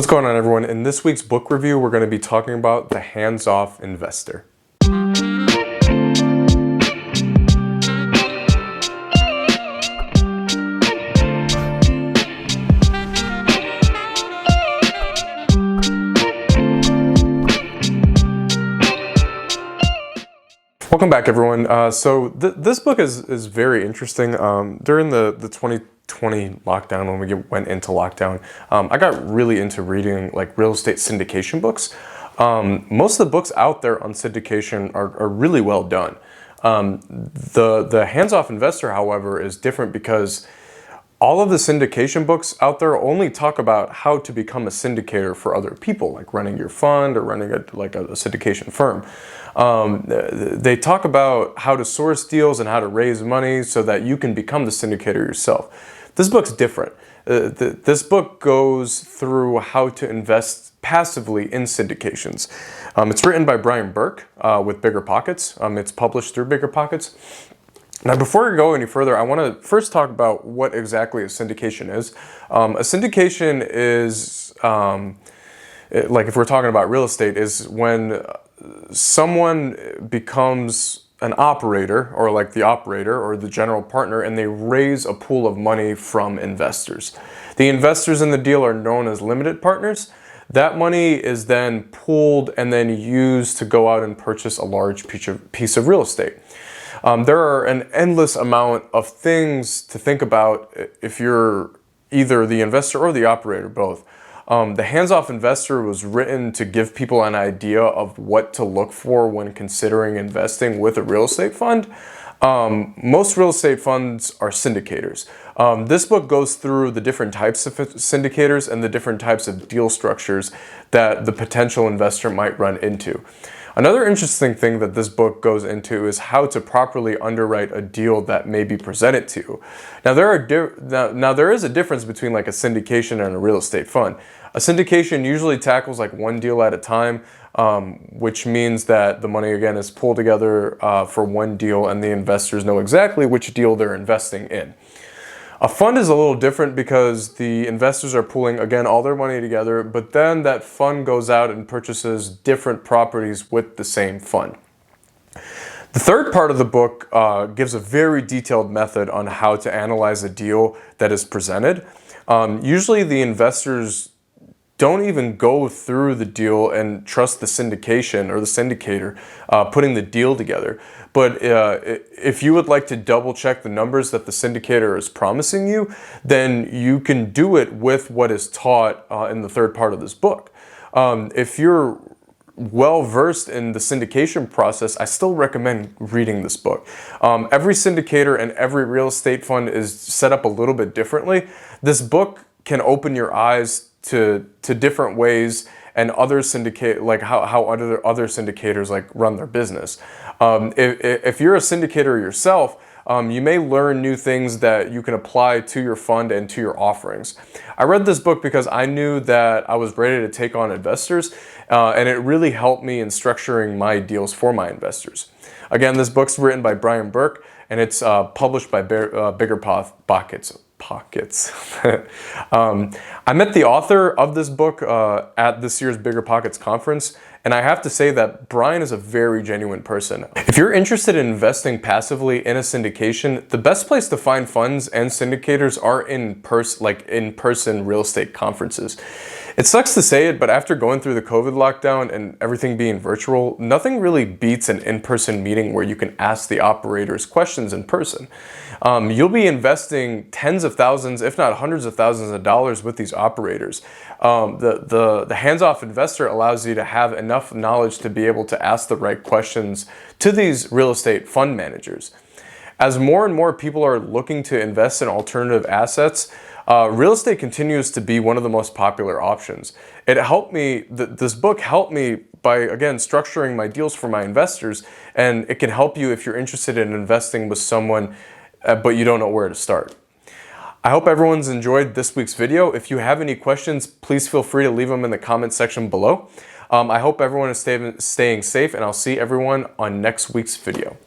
What's going on, everyone? In this week's book review, we're going to be talking about The Hands-Off Investor. Welcome back, everyone. This book is very interesting. During the 2020 lockdown, when we went into lockdown, I got really into reading like real estate syndication books. Most of the books out there on syndication are really well done. The Hands-Off Investor, however, is different because all of the syndication books out there only talk about how to become a syndicator for other people, like running your fund or running a syndication firm. They talk about how to source deals and how to raise money so that you can become the syndicator yourself. This book's different. This book goes through how to invest passively in syndications. It's written by Brian Burke with Bigger Pockets. It's published through Bigger Pockets. Now, before we go any further, I want to first talk about what exactly a syndication is. A syndication is, like if we're talking about real estate, is when someone becomes an operator, or like the operator or the general partner, and they raise a pool of money from investors. The investors in the deal are known as limited partners. That money is then pooled and then used to go out and purchase a large piece of real estate. There are an endless amount of things to think about if you're either the investor or the operator, both. The Hands-Off Investor was written to give people an idea of what to look for when considering investing with a real estate fund. Most real estate funds are syndicators. This book goes through the different types of syndicators and the different types of deal structures that the potential investor might run into. Another interesting thing that this book goes into is how to properly underwrite a deal that may be presented to you. Now, there is a difference between like a syndication and a real estate fund. A syndication usually tackles like one deal at a time, which means that the money, again, is pulled together for one deal and the investors know exactly which deal they're investing in. A fund is a little different because the investors are pooling, again, all their money together, but then that fund goes out and purchases different properties with the same fund. The third part of the book gives a very detailed method on how to analyze a deal that is presented. Usually the investors don't even go through the deal and trust the syndication or the syndicator putting the deal together. But if you would like to double check the numbers that the syndicator is promising you, then you can do it with what is taught in the third part of this book. If you're well versed in the syndication process, I still recommend reading this book. Every syndicator and every real estate fund is set up a little bit differently. This book can open your eyes to different ways and other syndicate, like how other syndicators like run their business. If you're a syndicator yourself, you may learn new things that you can apply to your fund and to your offerings. I read this book because I knew that I was ready to take on investors, and it really helped me in structuring my deals for my investors. Again, this book's written by Brian Burke, and it's published by Bigger Pockets. I met the author of this book at this year's Bigger Pockets conference, and I have to say that Brian is a very genuine person. If you're interested in investing passively in a syndication, the best place to find funds and syndicators are in-person real estate conferences. It sucks to say it, but after going through the COVID lockdown and everything being virtual, nothing really beats an in-person meeting where you can ask the operators questions in person. You'll be investing tens of thousands, if not hundreds of thousands of dollars with these operators. The Hands-Off Investor allows you to have enough knowledge to be able to ask the right questions to these real estate fund managers. As more and more people are looking to invest in alternative assets, real estate continues to be one of the most popular options. It helped me, this book helped me by, again, structuring my deals for my investors, and it can help you if you're interested in investing with someone, but you don't know where to start. I hope everyone's enjoyed this week's video. If you have any questions, please feel free to leave them in the comment section below. I hope everyone is staying safe, and I'll see everyone on next week's video.